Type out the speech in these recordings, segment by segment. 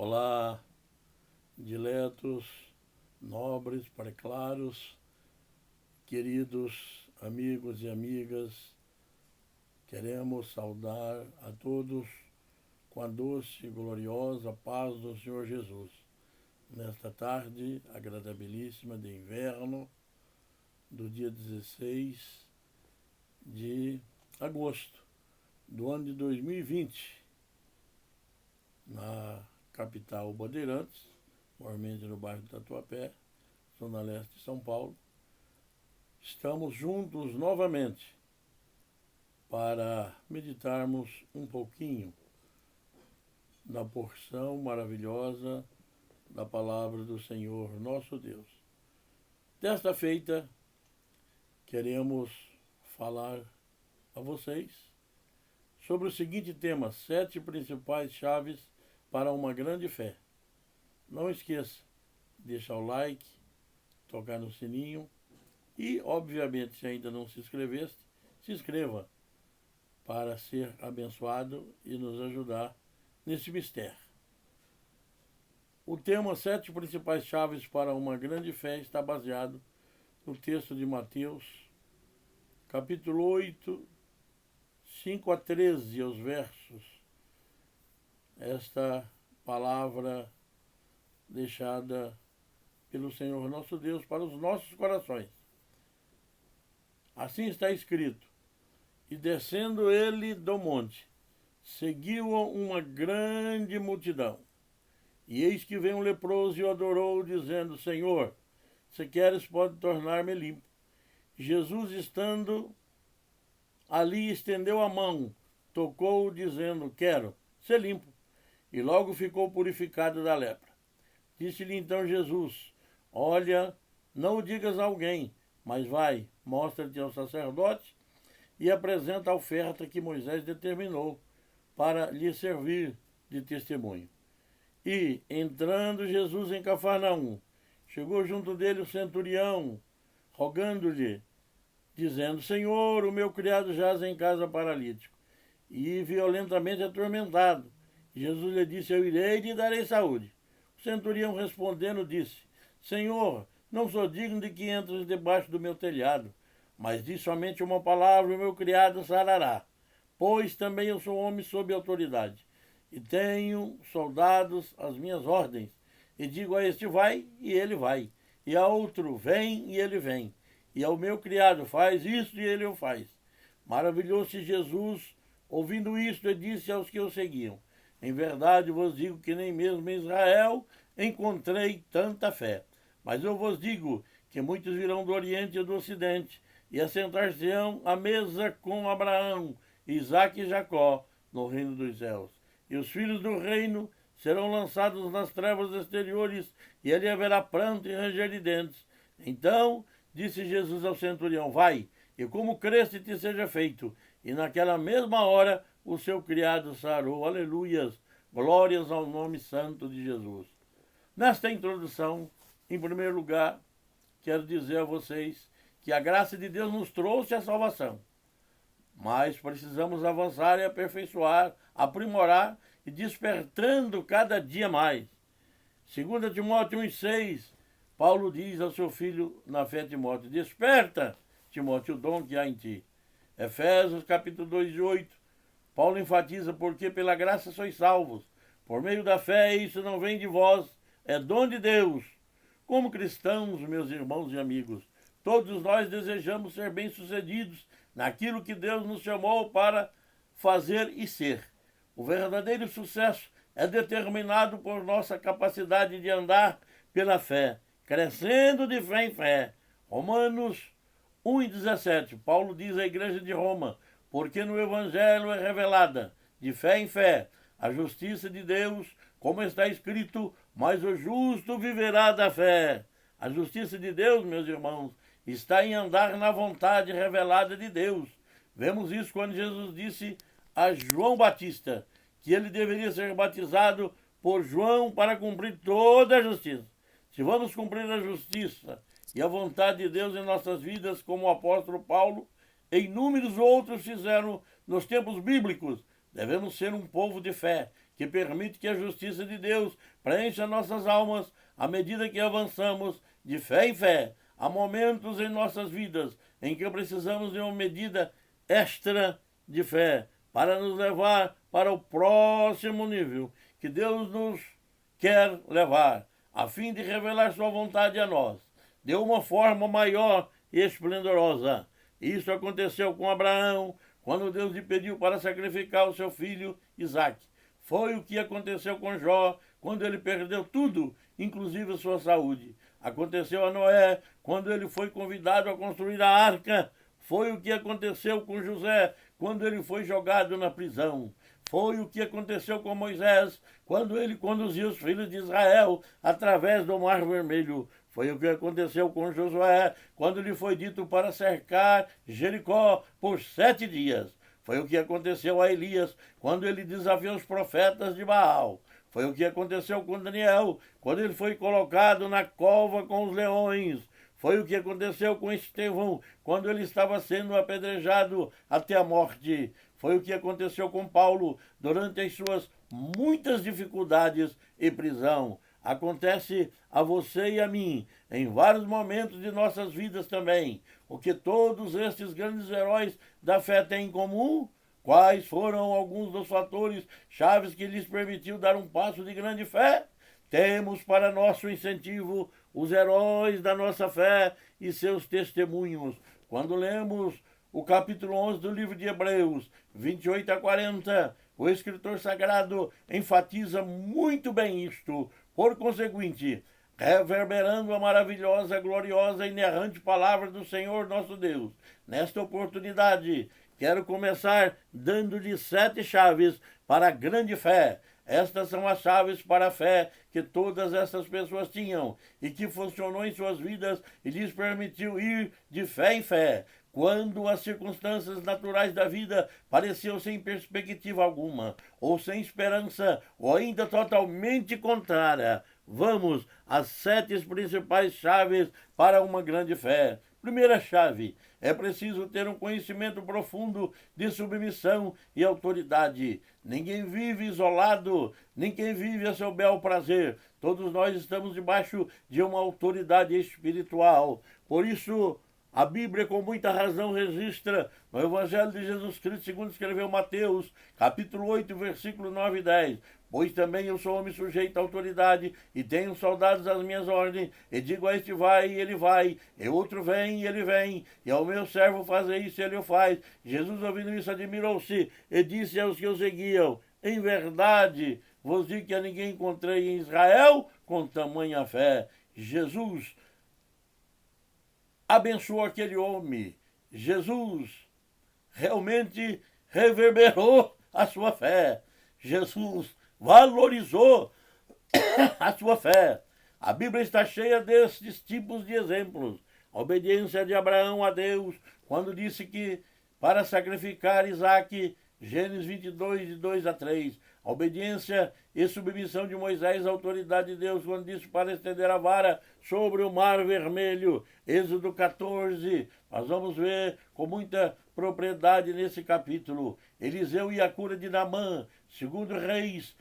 Olá, diletos, nobres, preclaros, queridos amigos e amigas, queremos saudar a todos com a doce e gloriosa paz do Senhor Jesus. Nesta tarde agradabilíssima de inverno, do dia 16 de agosto do ano de 2020, na capital Bandeirantes, mormente no bairro do Tatuapé, zona leste de São Paulo. Estamos juntos novamente para meditarmos um pouquinho na porção maravilhosa da palavra do Senhor nosso Deus. Desta feita, queremos falar a vocês sobre o seguinte tema: 7 principais chaves para uma grande fé. Não esqueça de deixar o like, tocar no sininho e, obviamente, se ainda não se inscreveste, se inscreva para ser abençoado e nos ajudar nesse mistério. O tema 7 principais chaves para uma grande fé está baseado no texto de Mateus, capítulo 8, 5 a 13, os versos. Esta palavra deixada pelo Senhor nosso Deus para os nossos corações. Assim está escrito: e descendo ele do monte, seguiu-o uma grande multidão. E eis que veio um leproso e o adorou, dizendo: Senhor, se queres, pode tornar-me limpo. Jesus, estando ali, estendeu a mão, tocou-o, dizendo: quero ser limpo. E logo ficou purificado da lepra. Disse-lhe então Jesus: olha, não o digas a alguém, mas vai, mostra-te ao sacerdote e apresenta a oferta que Moisés determinou para lhe servir de testemunho. E, entrando Jesus em Cafarnaum, chegou junto dele o centurião, rogando-lhe, dizendo: Senhor, o meu criado jaz em casa paralítico e violentamente atormentado. Jesus lhe disse: eu irei e lhe darei saúde. O centurião, respondendo, disse: Senhor, não sou digno de que entres debaixo do meu telhado, mas diz somente uma palavra e o meu criado sarará. Pois também eu sou homem sob autoridade, e tenho soldados às minhas ordens. E digo a este: vai, e ele vai. E a outro: vem, e ele vem. E ao meu criado: faz isto, e ele o faz. Maravilhou-se Jesus, ouvindo isto, e disse aos que o seguiam: em verdade vos digo que nem mesmo em Israel encontrei tanta fé. Mas eu vos digo que muitos virão do Oriente e do Ocidente, e assentar-se-ão à mesa com Abraão, Isaque e Jacó, no reino dos céus. E os filhos do reino serão lançados nas trevas exteriores, e ali haverá pranto e ranger de dentes. Então disse Jesus ao centurião: vai, e como creste te seja feito. E naquela mesma hora o seu criado sarou. Aleluias! Glórias ao nome santo de Jesus. Nesta introdução, em primeiro lugar, quero dizer a vocês que a graça de Deus nos trouxe a salvação. Mas precisamos avançar e aperfeiçoar, aprimorar e despertando cada dia mais. 2 Timóteo 1,6, Paulo diz ao seu filho na fé, Timóteo: desperta, Timóteo, o dom que há em ti. Efésios capítulo 2:8, Paulo enfatiza: porque pela graça sois salvos, por meio da fé, e isso não vem de vós, é dom de Deus. Como cristãos, meus irmãos e amigos, todos nós desejamos ser bem-sucedidos naquilo que Deus nos chamou para fazer e ser. O verdadeiro sucesso é determinado por nossa capacidade de andar pela fé, crescendo de fé em fé. Romanos 1,17, Paulo diz à igreja de Roma: porque no Evangelho é revelada, de fé em fé, a justiça de Deus, como está escrito: mas o justo viverá da fé. A justiça de Deus, meus irmãos, está em andar na vontade revelada de Deus. Vemos isso quando Jesus disse a João Batista que ele deveria ser batizado por João para cumprir toda a justiça. Se vamos cumprir a justiça e a vontade de Deus em nossas vidas, como o apóstolo Paulo e inúmeros outros fizeram nos tempos bíblicos, devemos ser um povo de fé, que permite que a justiça de Deus preencha nossas almas à medida que avançamos de fé em fé. Há momentos em nossas vidas em que precisamos de uma medida extra de fé para nos levar para o próximo nível que Deus nos quer levar, a fim de revelar sua vontade a nós, de uma forma maior e esplendorosa. Isso aconteceu com Abraão, quando Deus lhe pediu para sacrificar o seu filho Isaque. Foi o que aconteceu com Jó, quando ele perdeu tudo, inclusive a sua saúde. Aconteceu a Noé, quando ele foi convidado a construir a arca. Foi o que aconteceu com José, quando ele foi jogado na prisão. Foi o que aconteceu com Moisés, quando ele conduziu os filhos de Israel através do Mar Vermelho. Foi o que aconteceu com Josué, quando lhe foi dito para cercar Jericó por 7 dias. Foi o que aconteceu a Elias, quando ele desafiou os profetas de Baal. Foi o que aconteceu com Daniel, quando ele foi colocado na cova com os leões. Foi o que aconteceu com Estevão, quando ele estava sendo apedrejado até a morte. Foi o que aconteceu com Paulo durante as suas muitas dificuldades e prisão. Acontece a você e a mim, em vários momentos de nossas vidas também. O que todos estes grandes heróis da fé têm em comum? Quais foram alguns dos fatores chaves que lhes permitiu dar um passo de grande fé? Temos para nosso incentivo os heróis da nossa fé e seus testemunhos. Quando lemos o capítulo 11 do livro de Hebreus, 28 a 40, o escritor sagrado enfatiza muito bem isto. Por conseguinte, reverberando a maravilhosa, gloriosa e inerrante palavra do Senhor nosso Deus, nesta oportunidade, quero começar dando-lhe 7 chaves para a grande fé. Estas são as chaves para a fé que todas essas pessoas tinham e que funcionou em suas vidas e lhes permitiu ir de fé em fé, quando as circunstâncias naturais da vida pareciam sem perspectiva alguma, ou sem esperança, ou ainda totalmente contrária. Vamos às 7 principais chaves para uma grande fé. Primeira chave: é preciso ter um conhecimento profundo de submissão e autoridade. Ninguém vive isolado, ninguém vive a seu bel prazer. Todos nós estamos debaixo de uma autoridade espiritual. Por isso, a Bíblia, com muita razão, registra no Evangelho de Jesus Cristo, segundo escreveu Mateus, capítulo 8, versículo 9 e 10. Pois também eu sou homem sujeito à autoridade, e tenho soldados às minhas ordens, e digo a este vai, e ele vai, e outro vem, e ele vem, e ao meu servo fazer isso, e ele o faz. Jesus, ouvindo isso, admirou-se, e disse aos que o seguiam: em verdade, vos digo que a ninguém encontrei em Israel com tamanha fé. Jesus abençoou aquele homem. Jesus realmente reverberou a sua fé. Jesus valorizou a sua fé. A Bíblia está cheia desses tipos de exemplos. A obediência de Abraão a Deus, quando disse que para sacrificar Isaque, Gênesis 22, de 2 a 3. A obediência e submissão de Moisés à autoridade de Deus, quando disse para estender a vara sobre o Mar Vermelho, Êxodo 14. Nós vamos ver com muita propriedade nesse capítulo. Eliseu e a cura de Naamã, 2 Reis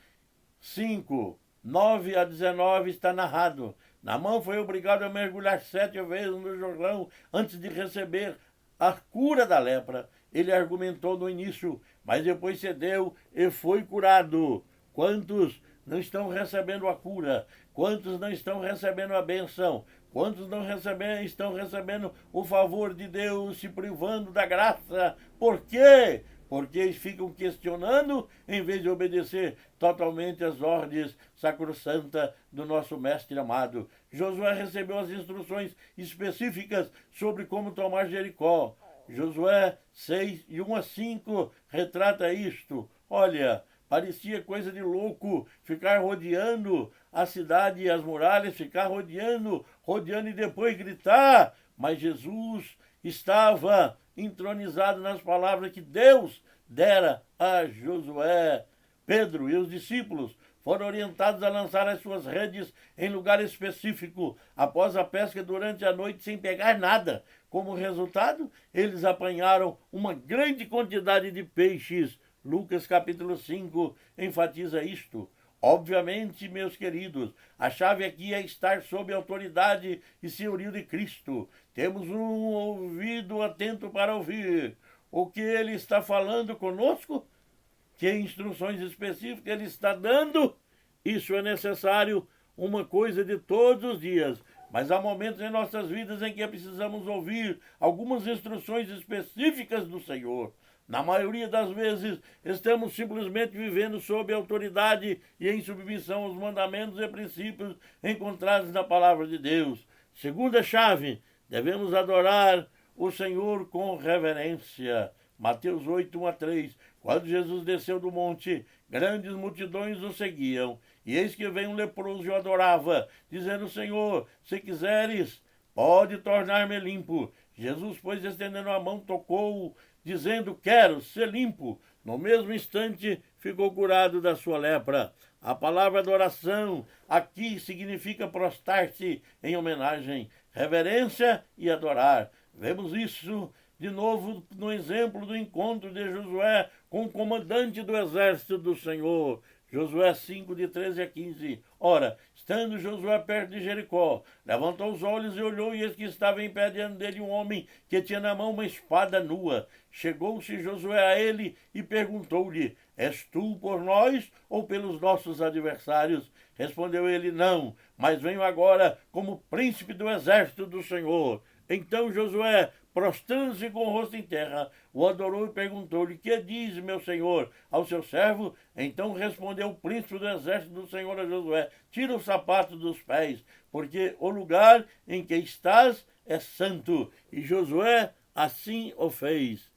5, 9 a 19, está narrado. Naamã foi obrigado a mergulhar 7 vezes no Jordão antes de receber a cura da lepra. Ele argumentou no início, mas depois cedeu e foi curado. Quantos não estão recebendo a cura? Quantos não estão recebendo a benção? Quantos não estão recebendo o favor de Deus, se privando da graça? Por quê? Porque eles ficam questionando em vez de obedecer totalmente às ordens sacrossanta do nosso mestre amado. Josué recebeu as instruções específicas sobre como tomar Jericó. Josué 6, de 1 a 5, retrata isto. Olha, parecia coisa de louco ficar rodeando a cidade e as muralhas, ficar rodeando e depois gritar. Mas Jesus estava entronizado nas palavras que Deus dera a Josué. Pedro e os discípulos foram orientados a lançar as suas redes em lugar específico após a pesca durante a noite sem pegar nada. Como resultado, eles apanharam uma grande quantidade de peixes Lucas capítulo 5 enfatiza isto. Obviamente, meus queridos, a chave aqui é estar sob a autoridade e senhorio de Cristo. Temos um ouvido atento para ouvir o que Ele está falando conosco, que instruções específicas Ele está dando. Isso é necessário, uma coisa de todos os dias. Mas há momentos em nossas vidas em que precisamos ouvir algumas instruções específicas do Senhor. Na maioria das vezes, estamos simplesmente vivendo sob autoridade e em submissão aos mandamentos e princípios encontrados na palavra de Deus. Segunda chave, devemos adorar o Senhor com reverência. Mateus 8, 1-3. Quando Jesus desceu do monte, grandes multidões o seguiam. E eis que veio um leproso e o adorava, dizendo: Senhor, se quiseres, pode tornar-me limpo. Jesus, pois, estendendo a mão, tocou-o, dizendo: quero ser limpo. No mesmo instante, ficou curado da sua lepra. A palavra adoração aqui significa prostrar-se em homenagem, reverência e adorar. Vemos isso de novo no exemplo do encontro de Josué com o comandante do exército do Senhor. Josué 5, de 13-15. Ora, estando Josué perto de Jericó, levantou os olhos e olhou, e eis que estava em pé diante dele um homem que tinha na mão uma espada nua. Chegou-se Josué a ele e perguntou-lhe: és tu por nós ou pelos nossos adversários? Respondeu ele: não, mas venho agora como príncipe do exército do Senhor. Então Josué, prostrando-se com o rosto em terra, o adorou e perguntou-lhe: que diz, meu senhor, ao seu servo? Então respondeu o príncipe do exército do Senhor a Josué: tira os sapatos dos pés, porque o lugar em que estás é santo. E Josué assim o fez.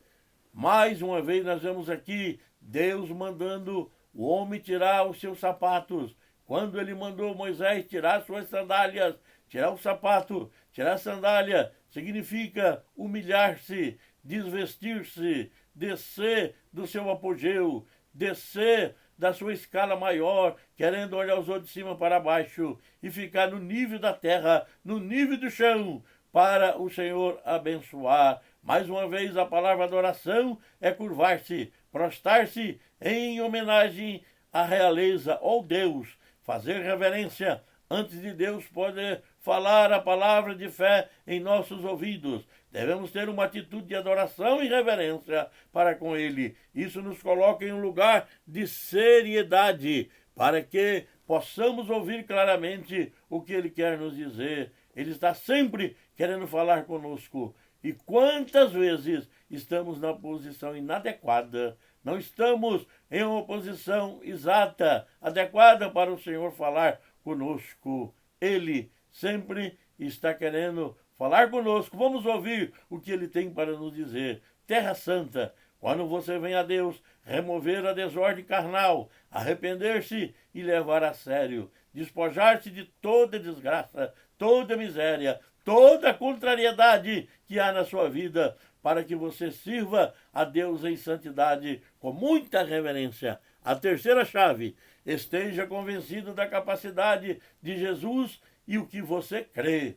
Mais uma vez nós vemos aqui Deus mandando o homem tirar os seus sapatos. Quando ele mandou Moisés tirar suas sandálias, tirar o sapato, tirar a sandália, significa humilhar-se, desvestir-se, descer do seu apogeu, descer da sua escala maior, querendo olhar os outros de cima para baixo e ficar no nível da terra, no nível do chão, para o Senhor abençoar. Mais uma vez, a palavra adoração é curvar-se, prostrar-se em homenagem à realeza ou Deus, fazer reverência antes de Deus poder falar a palavra de fé em nossos ouvidos. Devemos ter uma atitude de adoração e reverência para com Ele. Isso nos coloca em um lugar de seriedade, para que possamos ouvir claramente o que Ele quer nos dizer. Ele está sempre querendo falar conosco. E quantas vezes estamos na posição inadequada, não estamos em uma posição exata, adequada para o Senhor falar conosco. Ele sempre está querendo falar conosco. Vamos ouvir o que Ele tem para nos dizer. Terra Santa, quando você vem a Deus, remover a desordem carnal, arrepender-se e levar a sério, despojar-se de toda desgraça, toda miséria, toda contrariedade que há na sua vida, para que você sirva a Deus em santidade com muita reverência. A terceira chave: esteja convencido da capacidade de Jesus e o que você crê.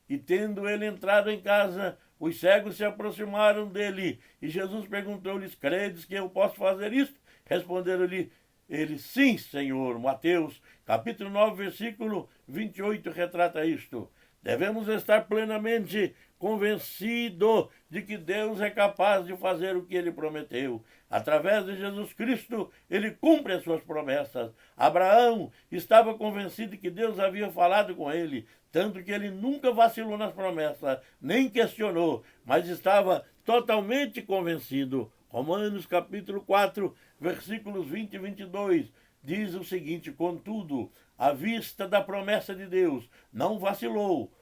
E tendo ele entrado em casa, os cegos se aproximaram dele, e Jesus perguntou-lhes: credes que eu posso fazer isto? Responderam-lhe ele: sim, Senhor. Mateus capítulo 9, versículo 28 retrata isto. Devemos estar plenamente convencidos de que Deus é capaz de fazer o que Ele prometeu. Através de Jesus Cristo, Ele cumpre as suas promessas. Abraão estava convencido de que Deus havia falado com ele, tanto que ele nunca vacilou nas promessas, nem questionou, mas estava totalmente convencido. Romanos capítulo 4, versículos 20 e 22, diz o seguinte: contudo, à vista da promessa de Deus, não vacilou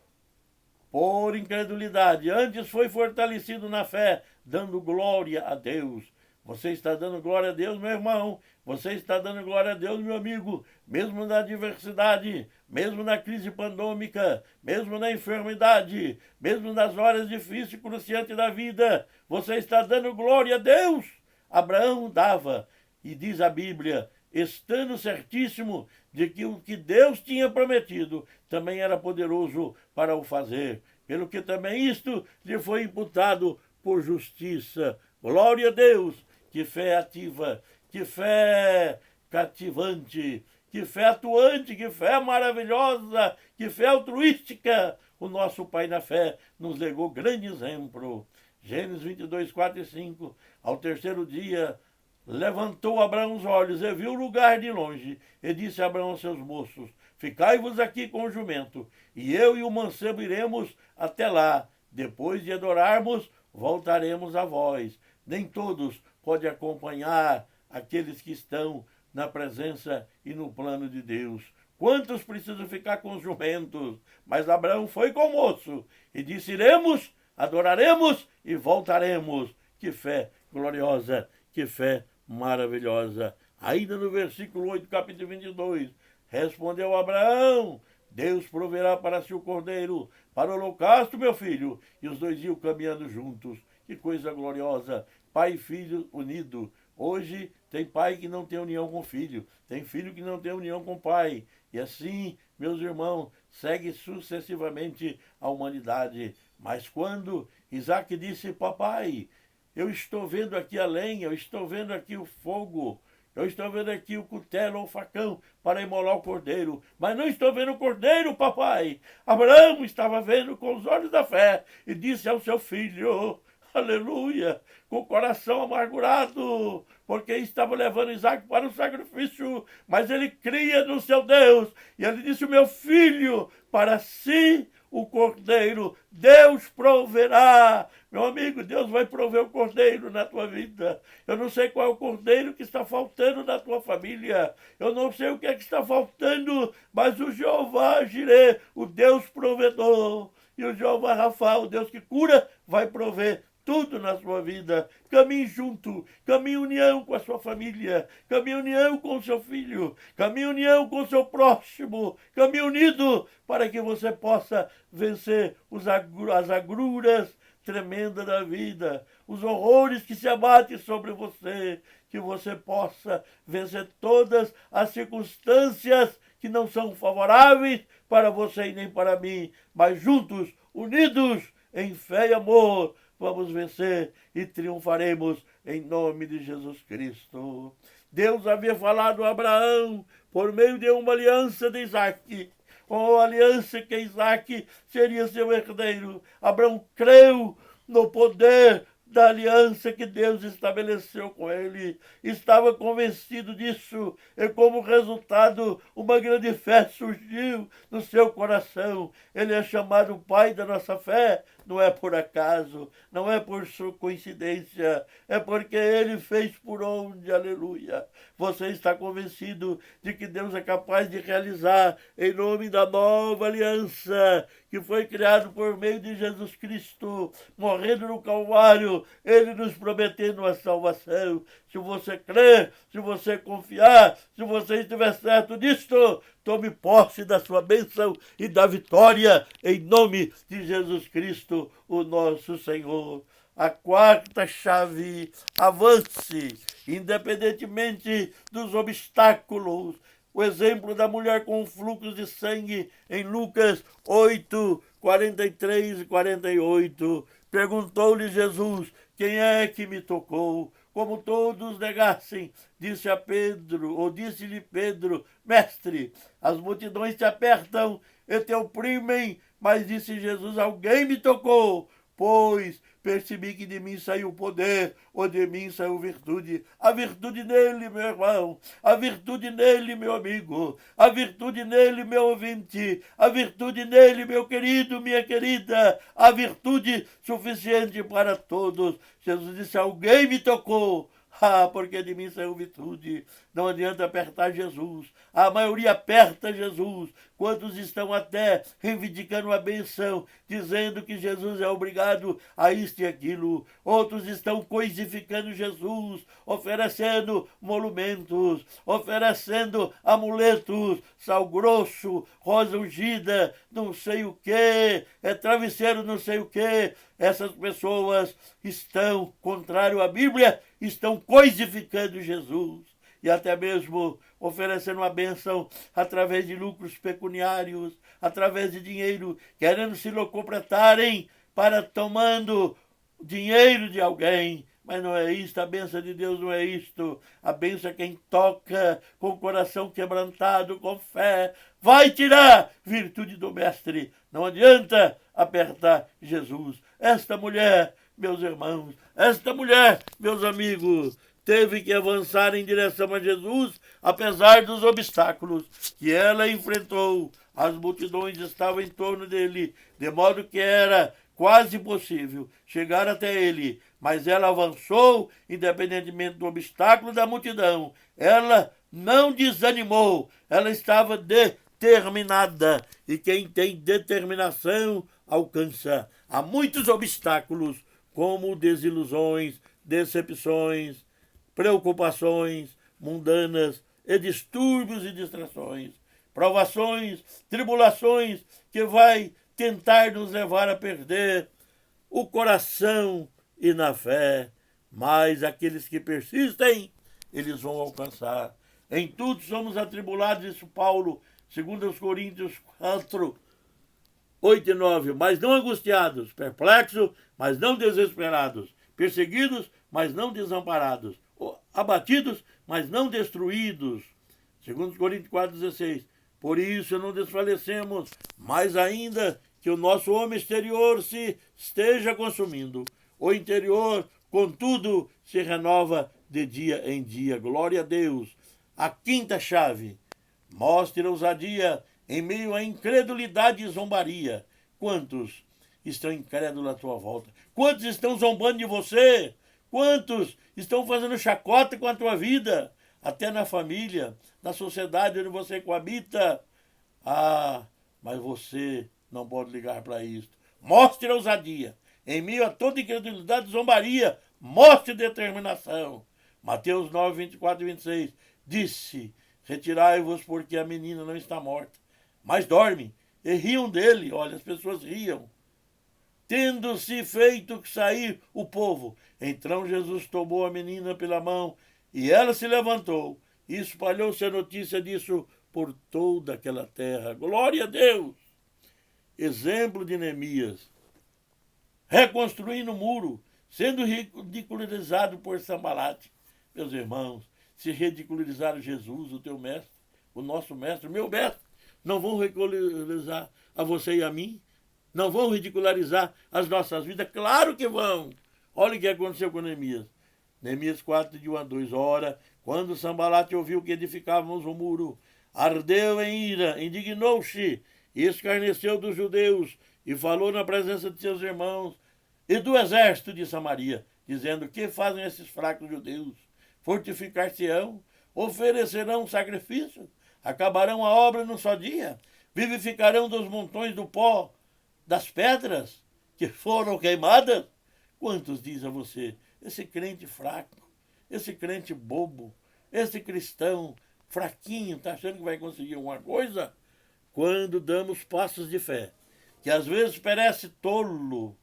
por incredulidade, antes foi fortalecido na fé, dando glória a Deus. Você está dando glória a Deus, meu irmão? Você está dando glória a Deus, meu amigo? Mesmo na adversidade, mesmo na crise pandêmica, mesmo na enfermidade, mesmo nas horas difíceis e cruciantes da vida, você está dando glória a Deus? Abraão dava, e diz a Bíblia, estando certíssimo de que o que Deus tinha prometido também era poderoso para o fazer, pelo que também isto lhe foi imputado por justiça. Glória a Deus! Que fé ativa, que fé cativante, que fé atuante, que fé maravilhosa, que fé altruística. O nosso Pai na fé nos legou grande exemplo. Gênesis 22, 4 e 5. Ao terceiro dia, levantou Abraão os olhos e viu o lugar de longe. E disse a Abraão aos seus moços: ficai-vos aqui com o jumento, e eu e o mancebo iremos até lá. Depois de adorarmos, voltaremos a vós. Nem todos podem acompanhar aqueles que estão na presença e no plano de Deus. Quantos precisam ficar com os jumentos? Mas Abraão foi com o moço e disse: iremos, adoraremos e voltaremos. Que fé gloriosa, que fé maravilhosa. Ainda no versículo 8, capítulo 22, respondeu Abraão: Deus proverá para si o cordeiro, para o holocausto, meu filho. E os dois iam caminhando juntos. Que coisa gloriosa. Pai e filho unido. Hoje tem pai que não tem união com filho. Tem filho que não tem união com pai. E assim, meus irmãos, segue sucessivamente a humanidade. Mas quando Isaac disse: papai, eu estou vendo aqui a lenha, eu estou vendo aqui o fogo, eu estou vendo aqui o cutelo ou o facão para imolar o cordeiro, mas não estou vendo o cordeiro, papai. Abraão estava vendo com os olhos da fé e disse ao seu filho: aleluia, com o coração amargurado, porque estava levando Isaac para o sacrifício, mas ele cria no seu Deus. E ele disse: meu filho, para si o cordeiro, Deus proverá. Meu amigo, Deus vai prover o cordeiro na tua vida. Eu não sei qual é o cordeiro que está faltando na tua família. Eu não sei o que é que está faltando, mas o Jeová Jireh, o Deus provedor, e o Jeová Rafa, o Deus que cura, vai prover tudo na sua vida. Caminhe junto, caminhe união com a sua família, caminhe união com o seu filho, caminhe união com o seu próximo, caminhe unido para que você possa vencer as agruras tremendas da vida, os horrores que se abatem sobre você, que você possa vencer todas as circunstâncias que não são favoráveis para você e nem para mim, mas juntos, unidos em fé e amor, vamos vencer e triunfaremos em nome de Jesus Cristo. Deus havia falado a Abraão por meio de uma aliança de Isaac, uma aliança que Isaac seria seu herdeiro. Abraão creu no poder da aliança que Deus estabeleceu com ele, estava convencido disso, e como resultado, uma grande fé surgiu no seu coração. Ele é chamado pai da nossa fé, não é por acaso, não é por sua coincidência, é porque ele fez por onde, aleluia. Você está convencido de que Deus é capaz de realizar, em nome da nova aliança, que foi criado por meio de Jesus Cristo, morrendo no Calvário, ele nos prometendo a salvação. Se você crer, se você confiar, se você estiver certo disto, tome posse da sua bênção e da vitória, em nome de Jesus Cristo, o nosso Senhor. A quarta chave: avance, independentemente dos obstáculos. O exemplo da mulher com fluxo de sangue em Lucas 8, 43 e 48. Perguntou-lhe Jesus: quem é que me tocou? Como todos negassem, disse-lhe Pedro: mestre, as multidões te apertam e te oprimem. Mas disse Jesus: alguém me tocou, pois percebi que de mim saiu poder, ou de mim saiu virtude. A virtude nele, meu irmão, a virtude nele, meu amigo, a virtude nele, meu ouvinte, a virtude nele, meu querido, minha querida, a virtude suficiente para todos. Jesus disse: alguém me tocou. Porque de mim saiu virtude. Não adianta apertar Jesus. A maioria aperta Jesus. Quantos estão até reivindicando a benção, dizendo que Jesus é obrigado a isto e aquilo. Outros estão coisificando Jesus, oferecendo monumentos, oferecendo amuletos, sal grosso, rosa ungida, não sei o que, travesseiro não sei o que. Essas pessoas estão, contrário à Bíblia, estão coisificando Jesus e até mesmo oferecendo uma bênção através de lucros pecuniários, através de dinheiro, querendo se locupletarem para tomando dinheiro de alguém. Mas não é isto, a bênção de Deus não é isto. A bênção é quem toca com o coração quebrantado, com fé. Vai tirar virtude do mestre. Não adianta apertar Jesus. Esta mulher, meus irmãos, esta mulher, meus amigos, teve que avançar em direção a Jesus, apesar dos obstáculos que ela enfrentou. As multidões estavam em torno dele, de modo que era quase impossível chegar até ele, mas ela avançou, independentemente do obstáculo da multidão. Ela não desanimou, ela estava determinada, e quem tem determinação alcança. Há muitos obstáculos, como desilusões, decepções, preocupações mundanas e distúrbios e distrações, provações, tribulações que vai tentar nos levar a perder o coração e na fé, mas aqueles que persistem, eles vão alcançar. Em tudo somos atribulados, isso Paulo, 2 Coríntios 4, 8 e 9, mas não angustiados, perplexos, mas não desesperados, perseguidos, mas não desamparados, abatidos, mas não destruídos. 2 Coríntios 4,16. Por isso não desfalecemos, mais ainda que o nosso homem exterior se esteja consumindo. O interior, contudo, se renova de dia em dia. Glória a Deus. A quinta chave. Mostre ousadia em meio à incredulidade e zombaria. Quantos estão incrédulos à tua volta? Quantos estão zombando de você? Quantos estão fazendo chacota com a tua vida? Até na família, na sociedade onde você coabita. Mas você não pode ligar para isso. Mostre ousadia. Em meio a toda incredulidade e zombaria, mostre determinação. Mateus 9, 24 e 26. Disse: retirai-vos porque a menina não está morta, mas dorme. E riam dele. Olha, as pessoas riam. Tendo-se feito sair o povo, então Jesus tomou a menina pela mão e ela se levantou. E espalhou-se a notícia disso por toda aquela terra. Glória a Deus! Exemplo de Neemias. Reconstruindo o muro, sendo ridicularizado por Sambalate. Meus irmãos, se ridicularizaram Jesus, o teu mestre, o nosso mestre, o meu mestre, não vão ridicularizar a você e a mim? Não vão ridicularizar as nossas vidas? Claro que vão! Olha o que aconteceu com Neemias. Neemias 4, de 1 a 2. Ora, quando Sambalate ouviu que edificávamos o muro, ardeu em ira, indignou-se e escarneceu dos judeus e falou na presença de seus irmãos e do exército de Samaria, dizendo: que fazem esses fracos judeus? Fortificar-se-ão? Oferecerão sacrifício? Acabarão a obra num só dia? Vivificarão dos montões do pó, das pedras que foram queimadas? Quantos diz a você, esse crente fraco, esse crente bobo, esse cristão fraquinho, está achando que vai conseguir alguma coisa? Quando damos passos de fé, que às vezes parece tolo,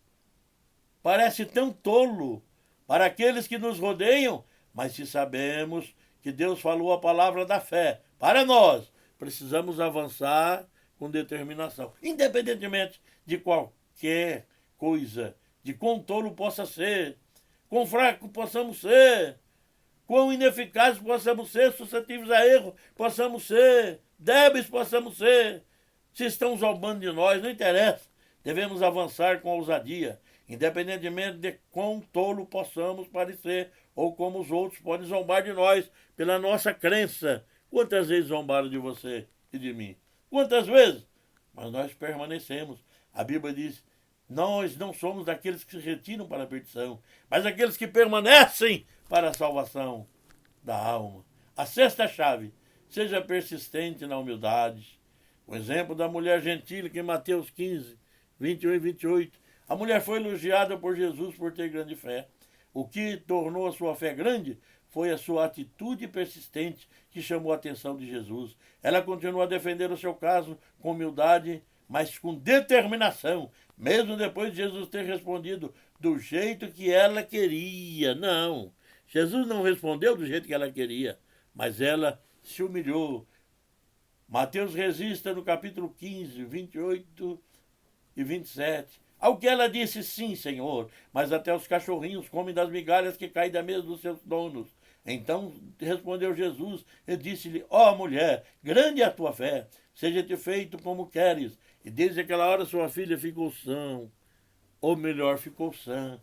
parece tão tolo para aqueles que nos rodeiam, mas se sabemos que Deus falou a palavra da fé para nós, precisamos avançar com determinação, independentemente de qualquer coisa, de quão tolo possa ser, quão fraco possamos ser, quão ineficazes possamos ser, suscetíveis a erro possamos ser, débeis possamos ser. Se estão zombando de nós, não interessa. Devemos avançar com ousadia, independentemente de quão tolo possamos parecer ou como os outros podem zombar de nós pela nossa crença. Quantas vezes zombaram de você e de mim? Quantas vezes? Mas nós permanecemos. A Bíblia diz: nós não somos daqueles que se retiram para a perdição, mas aqueles que permanecem para a salvação da alma. A sexta chave: seja persistente na humildade. O exemplo da mulher gentílica em Mateus 15, 21 e 28. A mulher foi elogiada por Jesus por ter grande fé. O que tornou a sua fé grande foi a sua atitude persistente que chamou a atenção de Jesus. Ela continuou a defender o seu caso com humildade, mas com determinação, mesmo depois de Jesus ter respondido do jeito que ela queria. Não, Jesus não respondeu do jeito que ela queria, mas ela se humilhou. Mateus registra no capítulo 15, 28 e 27. Ao que ela disse, sim, Senhor, mas até os cachorrinhos comem das migalhas que caem da mesa dos seus donos. Então respondeu Jesus e disse-lhe, ó mulher, grande é a tua fé, seja-te feito como queres. E desde aquela hora sua filha ficou sã, ou melhor, ficou sã.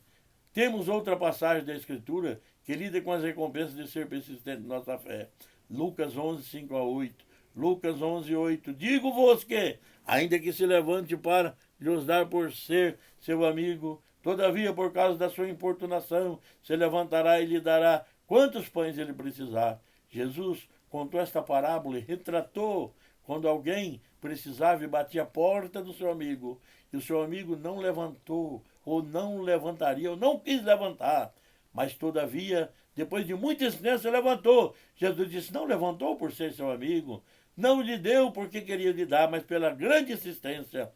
Temos outra passagem da Escritura que lida com as recompensas de ser persistente em nossa fé. Lucas 11, 5 a 8. Lucas 11, 8. Digo-vos que, ainda que se levante para lhes dar por ser seu amigo, todavia, por causa da sua importunação, se levantará e lhe dará quantos pães ele precisar. Jesus contou esta parábola e retratou quando alguém precisava e batia a porta do seu amigo, e o seu amigo não levantou, ou não levantaria, ou não quis levantar, mas todavia, depois de muita insistência, levantou. Jesus disse, não levantou por ser seu amigo, não lhe deu porque queria lhe dar, mas pela grande insistência.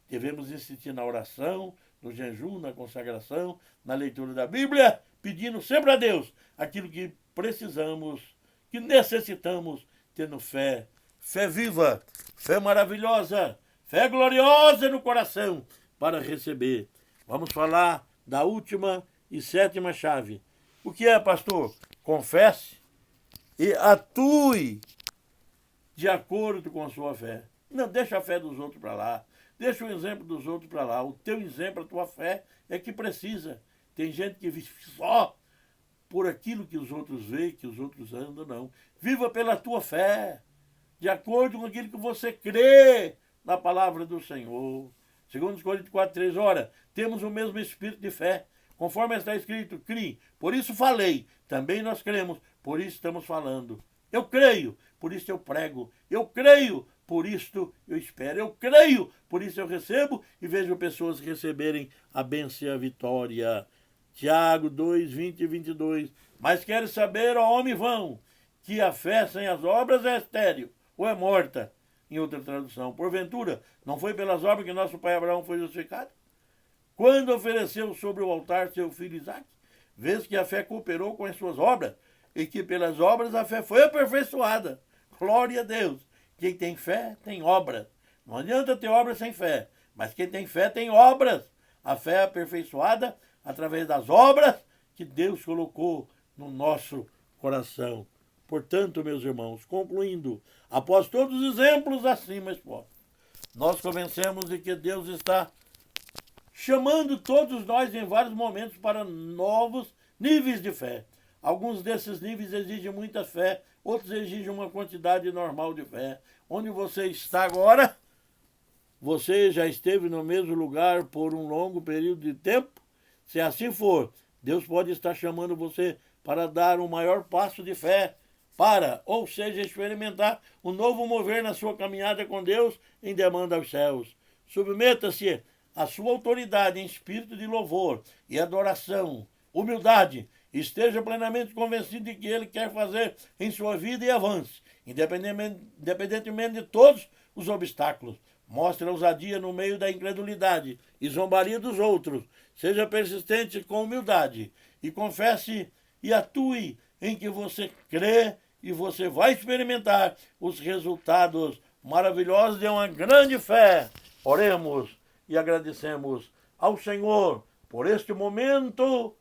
Devemos insistir na oração, no jejum, na consagração, na leitura da Bíblia, pedindo sempre a Deus aquilo que precisamos, que necessitamos, tendo fé. Fé viva, fé maravilhosa, fé gloriosa no coração para receber. Vamos falar da última e sétima chave. O que é, pastor? Confesse e atue de acordo com a sua fé. Não deixa a fé dos outros para lá. Deixa o exemplo dos outros para lá. O teu exemplo, a tua fé é que precisa. Tem gente que vive só por aquilo que os outros veem, que os outros andam, não. Viva pela tua fé, de acordo com aquilo que você crê na palavra do Senhor. Segundo Coríntios 4:3, ora, temos o mesmo espírito de fé, conforme está escrito, crie, por isso falei, também nós cremos, por isso estamos falando. Eu creio, por isso eu prego. Eu creio, por isto eu espero. Eu creio, por isso eu recebo e vejo pessoas receberem a bênção e a vitória. Tiago 2, 20 e 22. Mas quero saber, ó homem vão, que a fé sem as obras é estéril, ou é morta, em outra tradução. Porventura, não foi pelas obras que nosso pai Abraão foi justificado? Quando ofereceu sobre o altar seu filho Isaque, vês que a fé cooperou com as suas obras, e que pelas obras a fé foi aperfeiçoada. Glória a Deus. Quem tem fé tem obras. Não adianta ter obras sem fé, mas quem tem fé tem obras. A fé é aperfeiçoada através das obras que Deus colocou no nosso coração. Portanto, meus irmãos, concluindo, após todos os exemplos acima expostos, nós convencemos de que Deus está chamando todos nós em vários momentos para novos níveis de fé. Alguns desses níveis exigem muita fé, outros exigem uma quantidade normal de fé. Onde você está agora, você já esteve no mesmo lugar por um longo período de tempo? Se assim for, Deus pode estar chamando você para dar um maior passo de fé, ou seja, experimentar um novo mover na sua caminhada com Deus em demanda aos céus. Submeta-se à sua autoridade em espírito de louvor e adoração, humildade. Esteja plenamente convencido de que Ele quer fazer em sua vida e avance, independentemente de todos os obstáculos. Mostre ousadia no meio da incredulidade e zombaria dos outros. Seja persistente com humildade e confesse e atue em que você crê e você vai experimentar os resultados maravilhosos de uma grande fé. Oremos e agradecemos ao Senhor por este momento,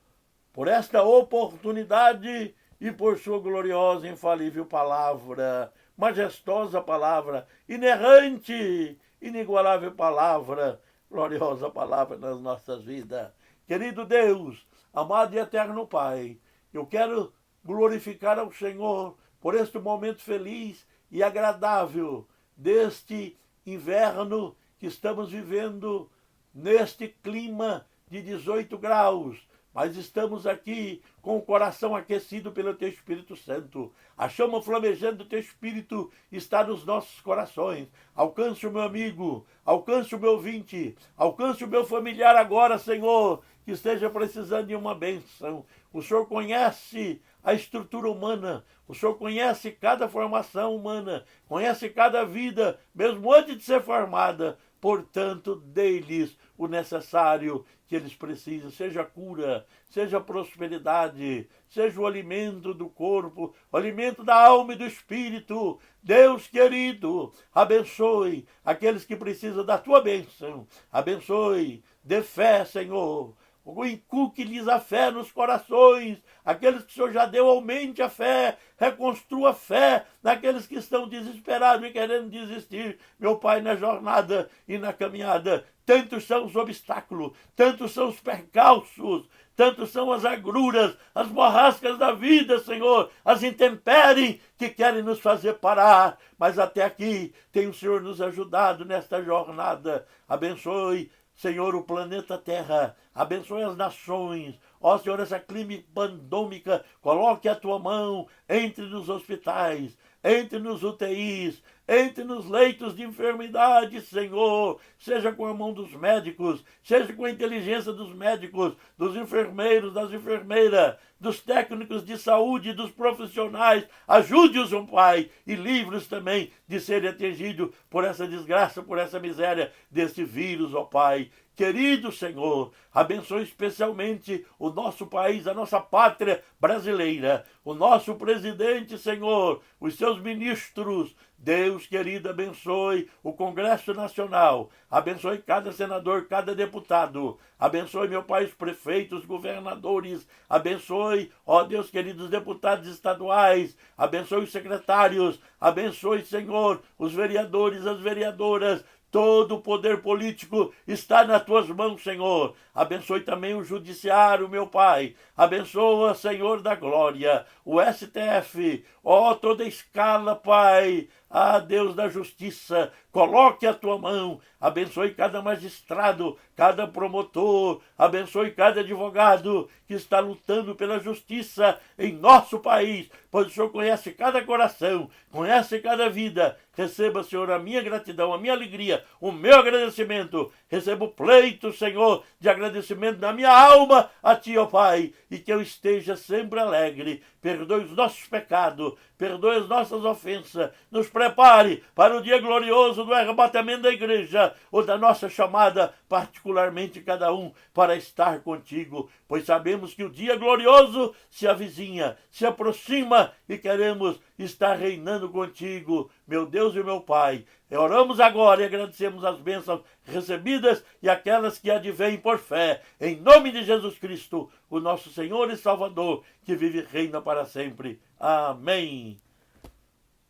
por esta oportunidade e por sua gloriosa e infalível palavra, majestosa palavra, inerrante, inigualável palavra, gloriosa palavra nas nossas vidas. Querido Deus, amado e eterno Pai, eu quero glorificar ao Senhor por este momento feliz e agradável deste inverno que estamos vivendo, neste clima de 18 graus, mas estamos aqui com o coração aquecido pelo Teu Espírito Santo. A chama flamejante do Teu Espírito está nos nossos corações. Alcance o meu amigo, alcance o meu ouvinte, alcance o meu familiar agora, Senhor, que esteja precisando de uma bênção. O Senhor conhece a estrutura humana, o Senhor conhece cada formação humana, conhece cada vida, mesmo antes de ser formada. portanto, dê-lhes o necessário que eles precisam, seja cura, seja prosperidade, seja o alimento do corpo, o alimento da alma e do espírito. Deus querido, abençoe aqueles que precisam da tua bênção, abençoe, dê fé, Senhor, inculque-lhes a fé nos corações, aqueles que o Senhor já deu, aumente a fé, reconstrua a fé naqueles que estão desesperados e querendo desistir, meu Pai, na jornada e na caminhada. Tantos são os obstáculos, tantos são os percalços, tantos são as agruras, as borrascas da vida, Senhor, as intempéries que querem nos fazer parar. Mas até aqui tem o Senhor nos ajudado nesta jornada. Abençoe, Senhor, o planeta Terra, abençoe as nações. Ó Senhor, essa clínica pandômica, coloque a tua mão entre nos hospitais, entre nos UTIs, entre nos leitos de enfermidade, Senhor, seja com a mão dos médicos, seja com a inteligência dos médicos, dos enfermeiros, das enfermeiras, dos técnicos de saúde, dos profissionais. Ajude-os, ó Pai, e livre-os também de serem atingidos por essa desgraça, por essa miséria desse vírus, ó Pai. Querido Senhor, abençoe especialmente o nosso país, a nossa pátria brasileira, o nosso presidente, Senhor, os seus ministros. Deus querido, abençoe o Congresso Nacional, abençoe cada senador, cada deputado, abençoe, meu Pai, os prefeitos, os governadores, abençoe, ó Deus querido, os deputados estaduais, abençoe os secretários, abençoe, Senhor, os vereadores, as vereadoras. Todo o poder político está nas tuas mãos, Senhor. Abençoe também o judiciário, meu Pai. Abençoa, Senhor da glória, o STF, ó, toda a escala, Pai. Ah, Deus da justiça, coloque a tua mão, abençoe cada magistrado, cada promotor, abençoe cada advogado que está lutando pela justiça em nosso país, pois o Senhor conhece cada coração, conhece cada vida. Receba, Senhor, a minha gratidão, a minha alegria, o meu agradecimento. Receba o pleito, Senhor, de agradecimento da minha alma a Ti, ó Pai, e que eu esteja sempre alegre. Perdoe os nossos pecados, perdoe as nossas ofensas, nos prepare para o dia glorioso do arrebatamento da igreja, ou da nossa chamada, particularmente cada um, para estar contigo, pois sabemos que o dia glorioso se avizinha, se aproxima e queremos estar reinando contigo, meu Deus e meu Pai. Oramos agora e agradecemos as bênçãos recebidas e aquelas que advêm por fé, em nome de Jesus Cristo, o nosso Senhor e Salvador, que vive e reina para sempre. Amém.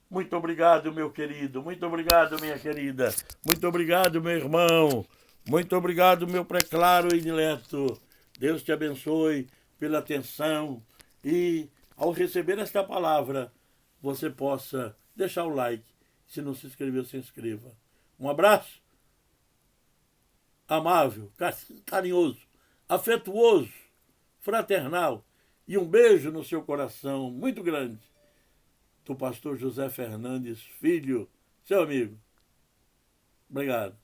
Muito obrigado, meu querido. Muito obrigado, minha querida. Muito obrigado, meu irmão. Muito obrigado, meu preclaro e dileto. Deus te abençoe pela atenção e, ao receber esta palavra, você possa deixar o like. Se não se inscreveu, se inscreva. Um abraço amável, carinhoso, afetuoso, fraternal e um beijo no seu coração muito grande do pastor José Fernandes Filho, seu amigo. Obrigado.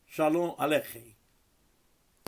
Shalom Aleichem.